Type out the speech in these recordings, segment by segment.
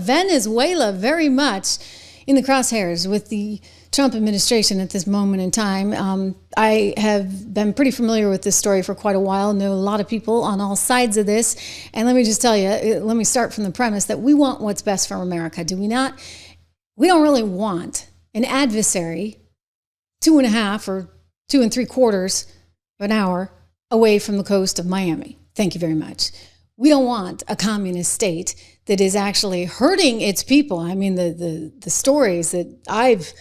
Venezuela very much in the crosshairs with the Trump administration at this moment in time. I have been pretty familiar with this story for quite a while, know a lot of people on all sides of this. And let me just tell you, let me start from the premise that we want what's best for America, do we not? We don't really want an adversary 2.5 or 2 3/4 of an hour away from the coast of Miami. Thank you very much. We don't want a communist state that is actually hurting its people. I mean, the stories that I've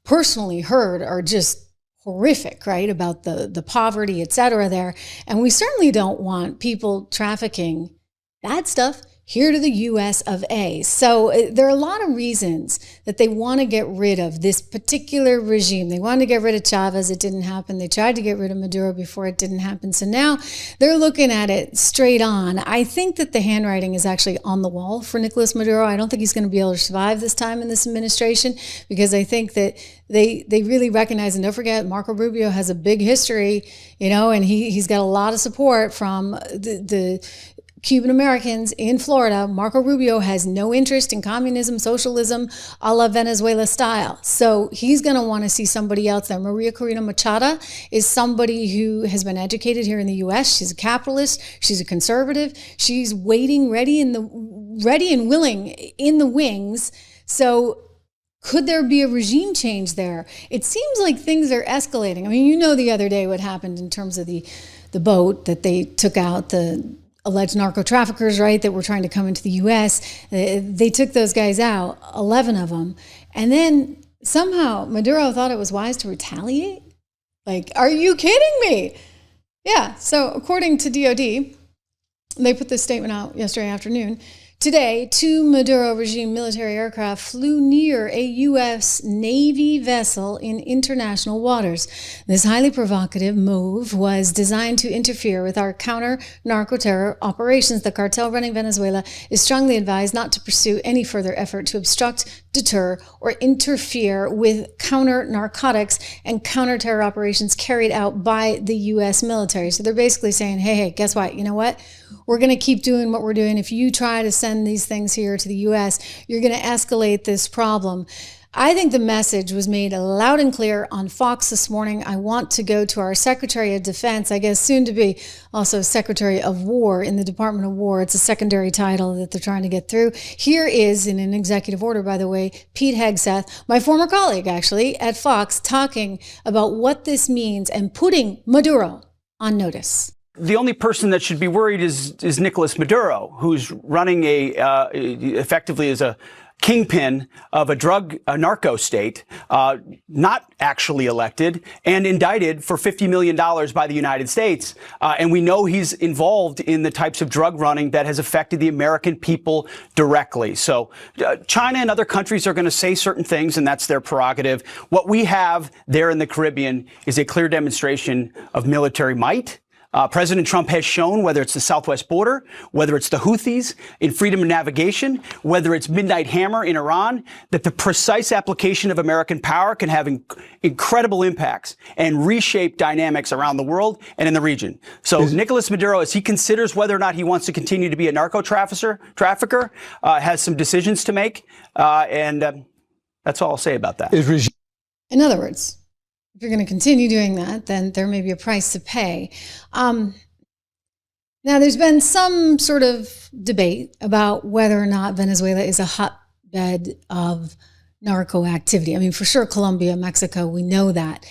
personally heard are just horrific, right? About the poverty, et cetera there. And we certainly don't want people trafficking that stuff here to the US of A. So there are a lot of reasons that they want to get rid of this particular regime. They wanted to get rid of Chavez. It didn't happen. They tried to get rid of Maduro before it didn't happen. So now they're looking at it straight on. I think that the handwriting is actually on the wall for Nicolás Maduro. I don't think he's going to be able to survive this time in this administration, because I think that they really recognize, and don't forget, Marco Rubio has a big history, and he's got a lot of support from the Cuban Americans in Florida. Marco Rubio has no interest in communism, socialism, a la Venezuela style. So he's going to want to see somebody else there. Maria Corina Machado is somebody who has been educated here in the U.S. She's a capitalist. She's a conservative. She's waiting, ready and willing in the wings. So could there be a regime change there? It seems like things are escalating. I mean, the other day what happened in terms of the boat that they took out, the alleged narco traffickers, right, that were trying to come into the U.S. They took those guys out, 11 of them. And then somehow Maduro thought it was wise to retaliate. Like, are you kidding me? Yeah. So according to DOD, they put this statement out yesterday afternoon. Today, 2 Maduro regime military aircraft flew near a U.S. Navy vessel in international waters. This highly provocative move was designed to interfere with our counter-narco-terror operations. The cartel running Venezuela is strongly advised not to pursue any further effort to obstruct, deter, or interfere with counter-narcotics and counter-terror operations carried out by the U.S. military. So they're basically saying, hey, guess what? You know what? We're going to keep doing what we're doing. If you try to send these things here to the U.S., you're going to escalate this problem. I think the message was made loud and clear on Fox this morning. I want to go to our Secretary of Defense, I guess soon to be also Secretary of War in the Department of War. It's a secondary title that they're trying to get through. Here is, in an executive order, by the way, Pete Hegseth, my former colleague actually at Fox, talking about what this means and putting Maduro on notice. The only person that should be worried is Nicolás Maduro, who's running effectively as a kingpin of a narco-state, not actually elected and indicted for $50 million by the United States. And we know he's involved in the types of drug running that has affected the American people directly. So China and other countries are going to say certain things, and that's their prerogative. What we have there in the Caribbean is a clear demonstration of military might. President Trump has shown, whether it's the southwest border, whether it's the Houthis in freedom of navigation, whether it's Midnight Hammer in Iran, that the precise application of American power can have incredible impacts and reshape dynamics around the world and in the region. So Nicolás Maduro, as he considers whether or not he wants to continue to be a narco trafficker, has some decisions to make. And that's all I'll say about that. In other words, if you're going to continue doing that, then there may be a price to pay. Now, there's been some sort of debate about whether or not Venezuela is a hotbed of narco activity. I mean, for sure, Colombia, Mexico, we know that.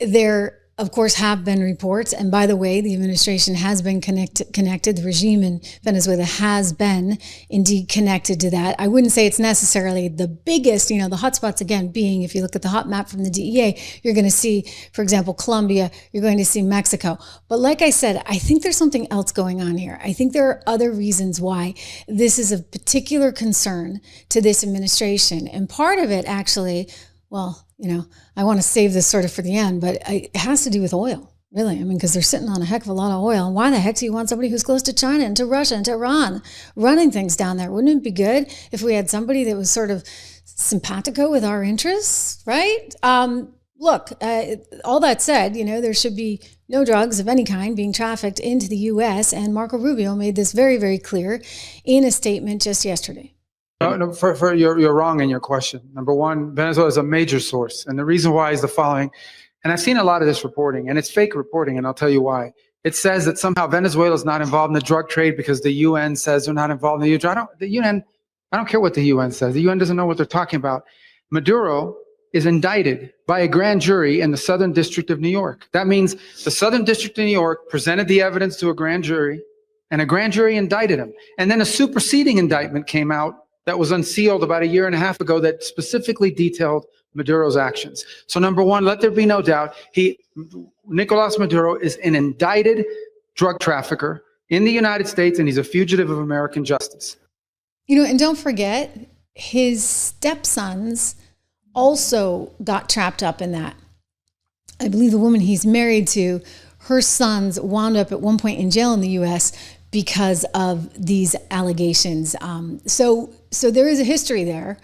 There, of course, have been reports. And by the way, the administration has been connected. The regime in Venezuela has been indeed connected to that. I wouldn't say it's necessarily the biggest, the hotspots, again, being, if you look at the hot map from the DEA, you're going to see, for example, Colombia, you're going to see Mexico. But like I said, I think there's something else going on here. I think there are other reasons why this is of particular concern to this administration. And part of it actually, well, I want to save this sort of for the end, but it has to do with oil, really. I mean, because they're sitting on a heck of a lot of oil. And why the heck do you want somebody who's close to China and to Russia and to Iran running things down there? Wouldn't it be good if we had somebody that was sort of simpatico with our interests, right? Look, all that said, there should be no drugs of any kind being trafficked into the U.S. And Marco Rubio made this very, very clear in a statement just yesterday. No, you're wrong in your question. Number one, Venezuela is a major source. And the reason why is the following. And I've seen a lot of this reporting, and it's fake reporting, and I'll tell you why. It says that somehow Venezuela is not involved in the drug trade because the UN says they're not involved in the drug trade. I don't care what the UN says. The UN doesn't know what they're talking about. Maduro is indicted by a grand jury in the Southern District of New York. That means the Southern District of New York presented the evidence to a grand jury, and a grand jury indicted him. And then a superseding indictment came out that was unsealed about a year and a half ago that specifically detailed Maduro's actions. So number one, let there be no doubt, Nicolás Maduro is an indicted drug trafficker in the United States, and he's a fugitive of American justice. And don't forget, his stepsons also got trapped up in that. I believe the woman he's married to, her sons wound up at one point in jail in the U.S. because of these allegations. So there is a history there.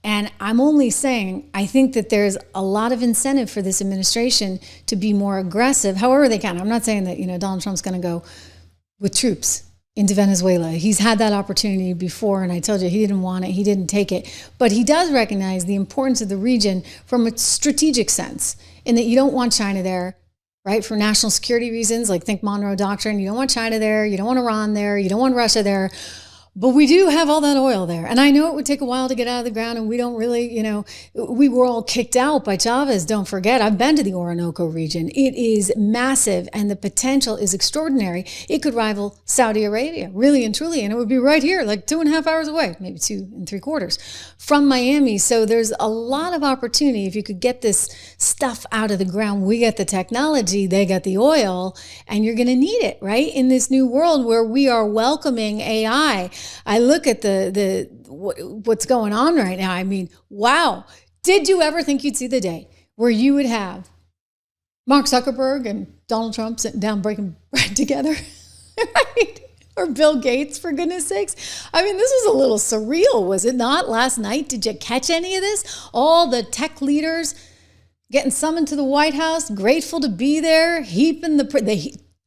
And I'm only saying, I think that there's a lot of incentive for this administration to be more aggressive, however they can. I'm not saying that, Donald Trump's going to go with troops into Venezuela. He's had that opportunity before, and I told you he didn't want it, he didn't take it. But he does recognize the importance of the region from a strategic sense, in that you don't want China there, right? For national security reasons, like think Monroe Doctrine. You don't want China there, you don't want Iran there, you don't want Russia there. But we do have all that oil there. And I know it would take a while to get out of the ground, and we don't really, we were all kicked out by Chavez. Don't forget, I've been to the Orinoco region. It is massive, and the potential is extraordinary. It could rival Saudi Arabia, really and truly. And it would be right here, like 2.5 hours away, maybe 2 3/4 from Miami. So there's a lot of opportunity if you could get this stuff out of the ground. We get the technology, they got the oil, and you're going to need it, right? In this new world where we are welcoming AI. I look at what's going on right now. I mean, wow. Did you ever think you'd see the day where you would have Mark Zuckerberg and Donald Trump sitting down breaking bread together? Right? Or Bill Gates, for goodness sakes. I mean, this was a little surreal, was it not? Last night, did you catch any of this? All the tech leaders getting summoned to the White House, grateful to be there, heaping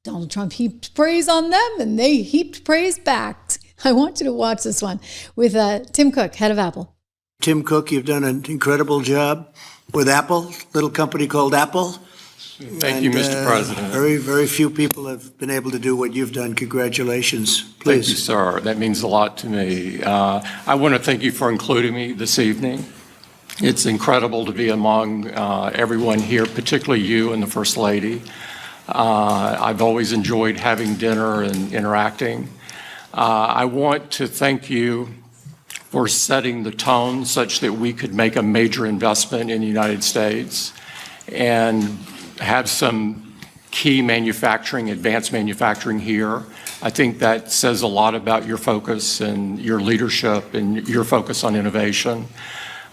Donald Trump heaped praise on them, and they heaped praise back. I want you to watch this one with Tim Cook, head of Apple. Tim Cook, you've done an incredible job with Apple, little company called Apple. Thank you, Mr. President. Very, very few people have been able to do what you've done. Congratulations. Please. Thank you, sir. That means a lot to me. I want to thank you for including me this evening. It's incredible to be among everyone here, particularly you and the First Lady. I've always enjoyed having dinner and interacting. I want to thank you for setting the tone such that we could make a major investment in the United States and have some key manufacturing, advanced manufacturing here. I think that says a lot about your focus and your leadership and your focus on innovation.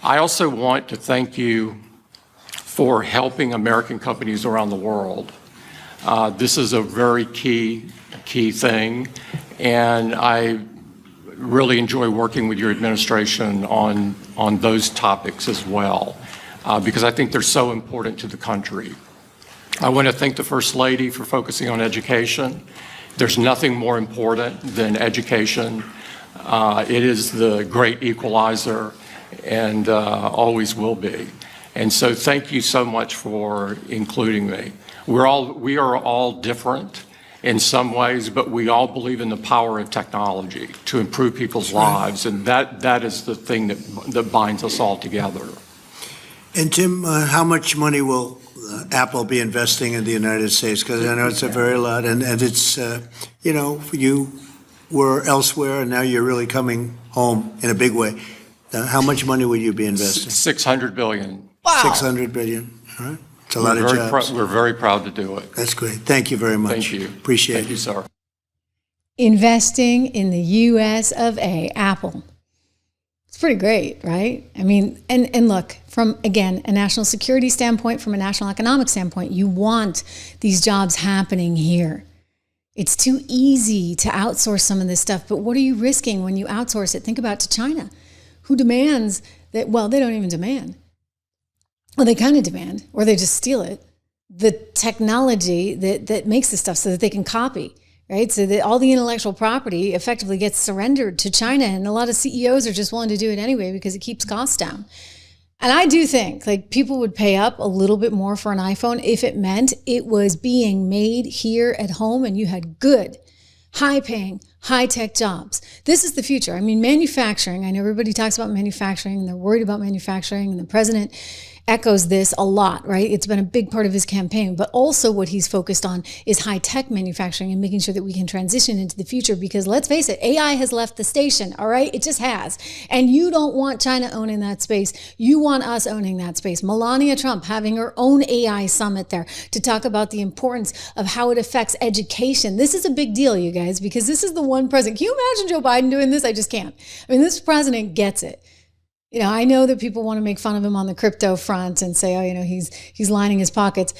I also want to thank you for helping American companies around the world. This is a very key thing. And I really enjoy working with your administration on those topics as well, because I think they're so important to the country. I want to thank the First Lady for focusing on education. There's nothing more important than education. It is the great equalizer and always will be. And so thank you so much for including me. We are all different in some ways, but we all believe in the power of technology to improve people's lives, and that is the thing that binds us all together. And Tim, how much money will Apple be investing in the United States? Because I know it's a very lot, and it's, you were elsewhere, and now you're really coming home in a big way. How much money will you be investing? $600 billion. Wow. $600 billion. All right. It's a lot of jobs. We're very proud to do it. That's great. Thank you very much. Thank you. Appreciate it. Thank you, sir. Investing in the U.S. of A, Apple. It's pretty great, right? I mean, and look, from, again, a national security standpoint, from a national economic standpoint, you want these jobs happening here. It's too easy to outsource some of this stuff, but what are you risking when you outsource it? Think about to China, who demands that, well, they don't even demand. Well, they kind of demand, or they just steal it, the technology that makes the stuff so that they can copy, right? So that all the intellectual property effectively gets surrendered to China, and a lot of CEOs are just willing to do it anyway because it keeps costs down. And I do think like people would pay up a little bit more for an iPhone if it meant it was being made here at home and you had good, high-paying, high-tech jobs. This is the future. I mean, manufacturing, I know everybody talks about manufacturing and they're worried about manufacturing, and the president echoes this a lot, right? It's been a big part of his campaign, but also what he's focused on is high-tech manufacturing and making sure that we can transition into the future, because let's face it, AI has left the station, all right? It just has. And you don't want China owning that space. You want us owning that space. Melania Trump having her own AI summit there to talk about the importance of how it affects education. This is a big deal, you guys, because this is the one president. Can you imagine Joe Biden doing this? I just can't. I mean, this president gets it. You know, I know that people want to make fun of him on the crypto front and say, oh, you know, he's lining his pockets.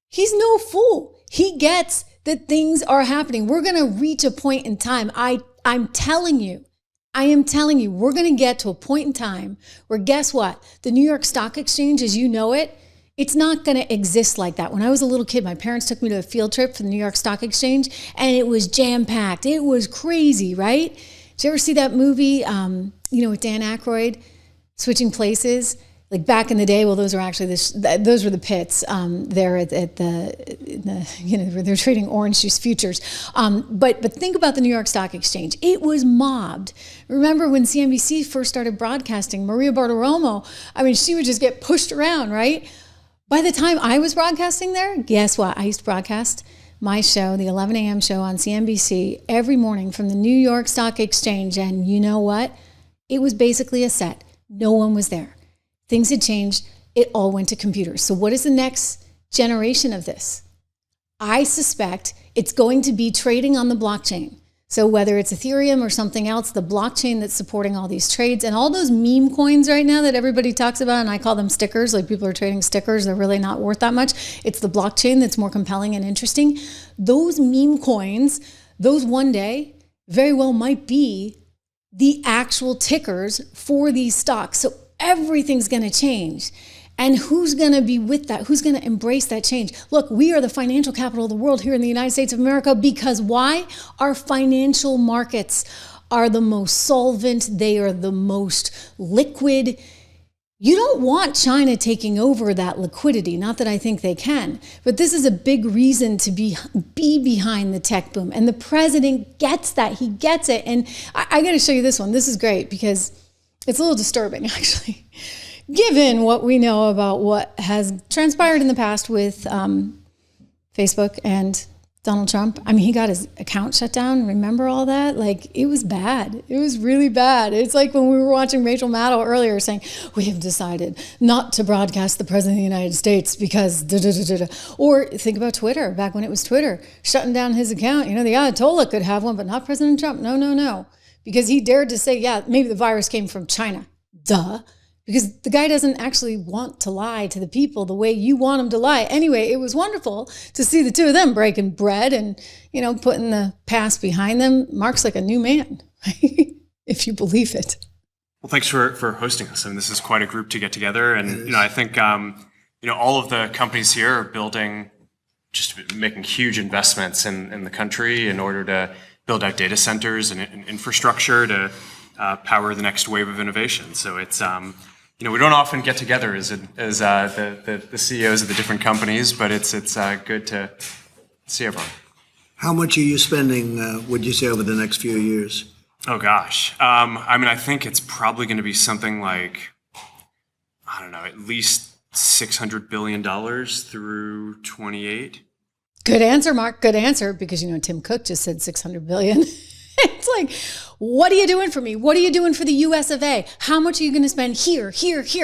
He's no fool. He gets that things are happening. We're going to reach a point in time. I am telling you, we're going to get to a point in time where, guess what? The New York Stock Exchange, as you know it, it's not going to exist like that. When I was a little kid, my parents took me to a field trip for the New York Stock Exchange, and it was jam-packed. It was crazy, right? Did you ever see that movie, with Dan Aykroyd? Switching Places, like back in the day. Well, those were actually those were the pits there at the where they're trading orange juice futures. But think about the New York Stock Exchange. It was mobbed. Remember when CNBC first started broadcasting? Maria Bartiromo. I mean, she would just get pushed around, right? By the time I was broadcasting there, guess what? I used to broadcast my show, the 11 a.m. show on CNBC, every morning from the New York Stock Exchange, and you know what? It was basically a set. No one was there. Things had changed. It all went to computers. So what is the next generation of this? I suspect it's going to be trading on the blockchain. So whether it's Ethereum or something else, the blockchain that's supporting all these trades and all those meme coins right now that everybody talks about, and I call them stickers, like people are trading stickers, they're really not worth that much. It's the blockchain that's more compelling and interesting. Those meme coins, those one day very well might be the actual tickers for these stocks. So everything's going to change. And who's going to be with that? Who's going to embrace that change? Look, we are the financial capital of the world here in the United States of America because why? Our financial markets are the most solvent. They are the most liquid. You don't want China taking over that liquidity. Not that I think they can, but this is a big reason to be behind the tech boom. And the president gets that. He gets it. And I got to show you this one. This is great because it's a little disturbing, actually, given what we know about what has transpired in the past with Facebook and Donald Trump. I mean, he got his account shut down. Remember all that? Like, it was bad. It was really bad. It's like when we were watching Rachel Maddow earlier saying, we have decided not to broadcast the president of the United States because da-da-da-da-da. Or think about Twitter, back when it was Twitter, shutting down his account. You know, the Ayatollah could have one, but not President Trump. No. Because he dared to say, yeah, maybe the virus came from China. Duh. Because the guy doesn't actually want to lie to the people the way you want him to lie. Anyway, it was wonderful to see the two of them breaking bread and, putting the past behind them. Mark's like a new man, if you believe it. Well, thanks for hosting us. I mean, this is quite a group to get together. And, I think, all of the companies here are making huge investments in the country in order to build out data centers and infrastructure to power the next wave of innovation. So it's, we don't often get together as the CEOs of the different companies, but it's good to see everyone. How much are you spending, would you say, over the next few years? Oh, gosh. I think it's probably going to be something like, at least $600 billion through 28. Good answer, Mark. Good answer, because, Tim Cook just said 600 billion. It's like, what are you doing for me? What are you doing for the US of A? How much are you going to spend here,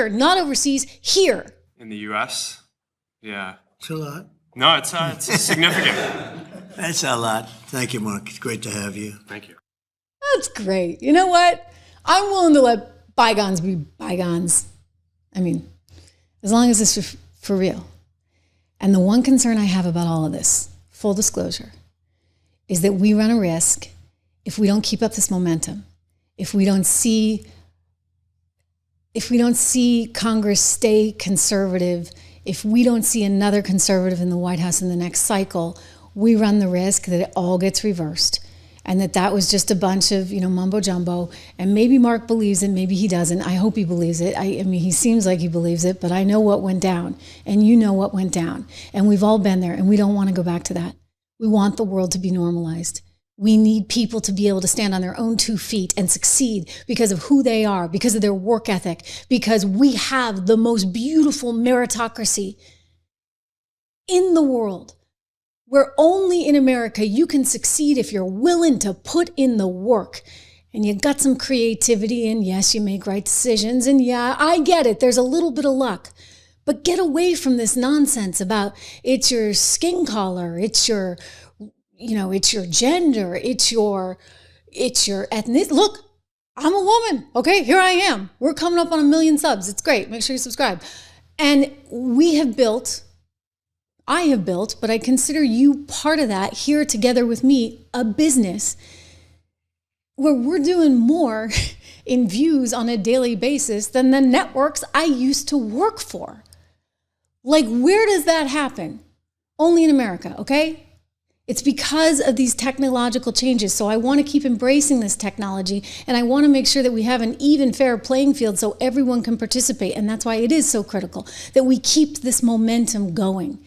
not overseas, here? In the US? Yeah. It's a lot. No, it's significant. That's a lot. Thank you, Mark. It's great to have you. Thank you. That's great. You know what? I'm willing to let bygones be bygones. I mean, as long as it's for real. And the one concern I have about all of this, full disclosure, is that we run a risk if we don't keep up this momentum, if we don't see Congress stay conservative, if we don't see another conservative in the White House in the next cycle, we run the risk that it all gets reversed. And that was just a bunch of, mumbo jumbo. And maybe Mark believes it, maybe he doesn't. I hope he believes it. I mean, he seems like he believes it, but I know what went down. And you know what went down. And we've all been there, and we don't want to go back to that. We want the world to be normalized. We need people to be able to stand on their own 2 feet and succeed because of who they are, because of their work ethic, because we have the most beautiful meritocracy in the world. Where only in America you can succeed if you're willing to put in the work and you got some creativity, and yes, you make right decisions, and yeah, I get it, there's a little bit of luck, but get away from this nonsense about it's your skin color, it's your, it's your gender, it's your ethnic. Look, I'm a woman, okay, here I am. We're coming up on 1 million subs. It's great. Make sure you subscribe. And I have built, but I consider you part of that here together with me, a business where we're doing more in views on a daily basis than the networks I used to work for. Like, where does that happen? Only in America, okay? It's because of these technological changes. So I want to keep embracing this technology, and I want to make sure that we have an even, fair playing field so everyone can participate. And that's why it is so critical that we keep this momentum going.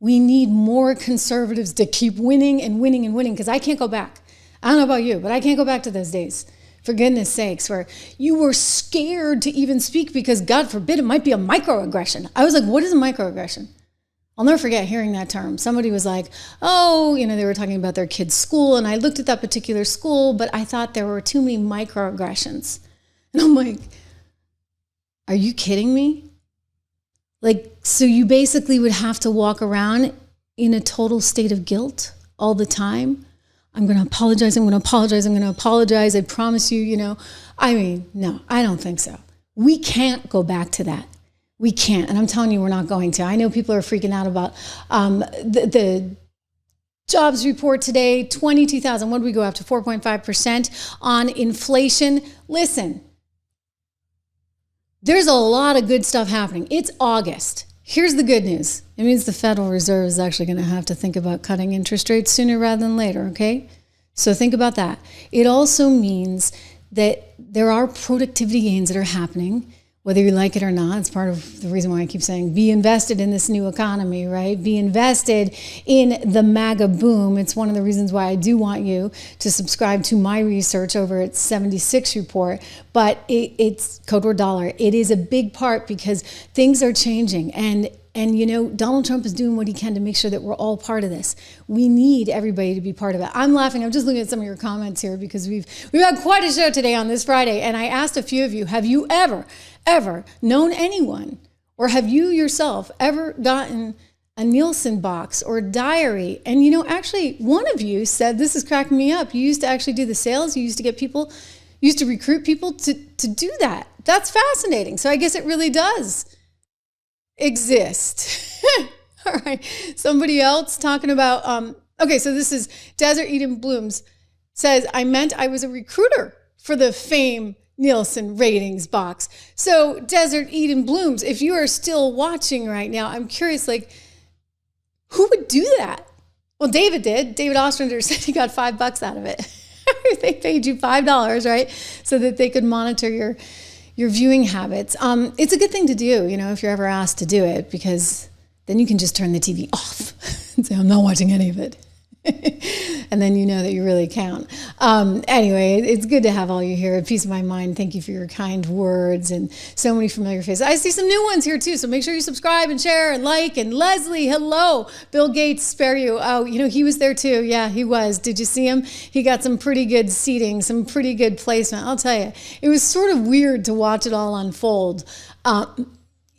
We need more conservatives to keep winning and winning and winning, because I can't go back. I don't know about you, but I can't go back to those days, for goodness sakes, where you were scared to even speak because, God forbid, it might be a microaggression. I was like, what is a microaggression? I'll never forget hearing that term. Somebody was like, oh, they were talking about their kid's school, and I looked at that particular school, but I thought there were too many microaggressions. And I'm like, are you kidding me? Like, so you basically would have to walk around in a total state of guilt all the time. I'm going to apologize. I'm going to apologize. I'm going to apologize. I promise you, no, I don't think so. We can't go back to that. We can't. And I'm telling you, we're not going to. I know people are freaking out about the jobs report today, 22,000. What did we go up to? 4.5% on inflation. Listen. There's a lot of good stuff happening. It's August. Here's the good news. It means the Federal Reserve is actually going to have to think about cutting interest rates sooner rather than later, okay? So think about that. It also means that there are productivity gains that are happening, whether you like it or not. It's part of the reason why I keep saying be invested in this new economy, right? Be invested in the MAGA boom. It's one of the reasons why I do want you to subscribe to my research over at 76 Report. But it's code word dollar. It is a big part because things are changing. And Donald Trump is doing what he can to make sure that we're all part of this. We need everybody to be part of it. I'm laughing. I'm just looking at some of your comments here because we've had quite a show today on this Friday. And I asked a few of you, have you ever known anyone, or have you yourself ever gotten a Nielsen box or diary? And actually one of you said, this is cracking me up. You used to actually do the sales. You used to recruit people to do that. That's fascinating. So I guess it really does exist. All right. Somebody else talking about, okay, so this is Desert Eden Blooms says, I meant I was a recruiter for the Fame Nielsen ratings box. So Desert Eden Blooms, if you are still watching right now, I'm curious, who would do that? Well, David did. David Ostrander said he got $5 out of it. They paid you $5, right? So that they could monitor your viewing habits. It's a good thing to do, if you're ever asked to do it, because then you can just turn the TV off and say, I'm not watching any of it. And then you know that you really count. Anyway, it's good to have all you here. A piece of my mind. Thank you for your kind words and so many familiar faces. I see some new ones here too, so make sure you subscribe and share and like. And Leslie, hello. Bill Gates, spare you. Oh, he was there too. Yeah, he was. Did you see him? He got some pretty good seating, some pretty good placement. I'll tell you, it was sort of weird to watch it all unfold. And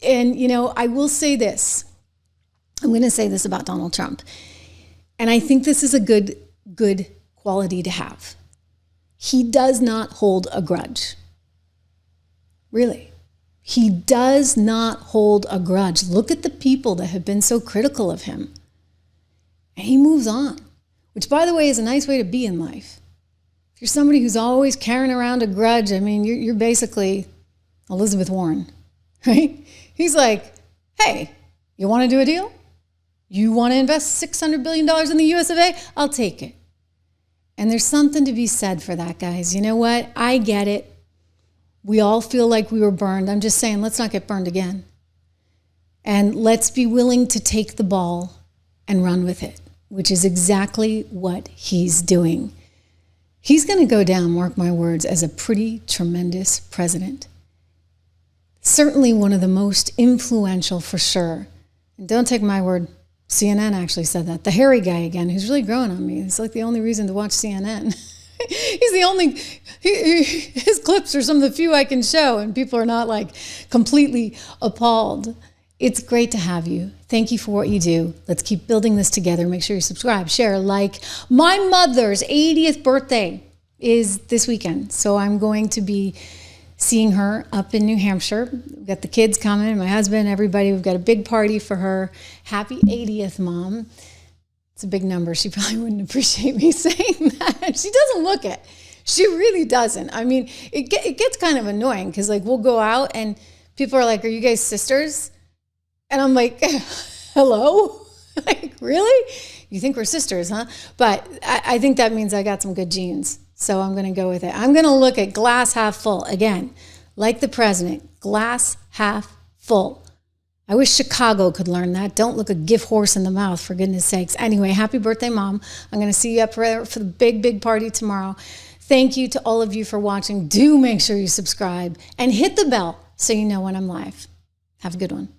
I will say this. I'm going to say this about Donald Trump. And I think this is a good quality to have. He does not hold a grudge. Really. He does not hold a grudge. Look at the people that have been so critical of him. And he moves on, which, by the way, is a nice way to be in life. If you're somebody who's always carrying around a grudge, you're basically Elizabeth Warren, right? He's like, hey, you want to do a deal? You want to invest $600 billion in the US of A? I'll take it. And there's something to be said for that, guys. You know what? I get it. We all feel like we were burned. I'm just saying, let's not get burned again. And let's be willing to take the ball and run with it, which is exactly what he's doing. He's going to go down, mark my words, as a pretty tremendous president. Certainly one of the most influential for sure. And don't take my word, CNN actually said that. The hairy guy again, who's really growing on me. It's like the only reason to watch CNN. He's the only, his clips are some of the few I can show, and people are not like completely appalled. It's great to have you. Thank you for what you do. Let's keep building this together. Make sure you subscribe, share, like. My mother's 80th birthday is this weekend, so I'm going to be seeing her up in New Hampshire. We've got the kids coming, my husband, everybody. We've got a big party for her. Happy 80th, Mom. It's a big number. She probably wouldn't appreciate me saying that. She doesn't look it. She really doesn't. I mean, it gets kind of annoying because, like, we'll go out and people are like, are you guys sisters? And I'm like, hello? Like, really? You think we're sisters, huh? But I think that means I got some good genes. So I'm going to go with it. I'm going to look at glass half full. Again, like the president, glass half full. I wish Chicago could learn that. Don't look a gift horse in the mouth, for goodness sakes. Anyway, happy birthday, Mom. I'm going to see you up for the big, big party tomorrow. Thank you to all of you for watching. Do make sure you subscribe and hit the bell so you know when I'm live. Have a good one.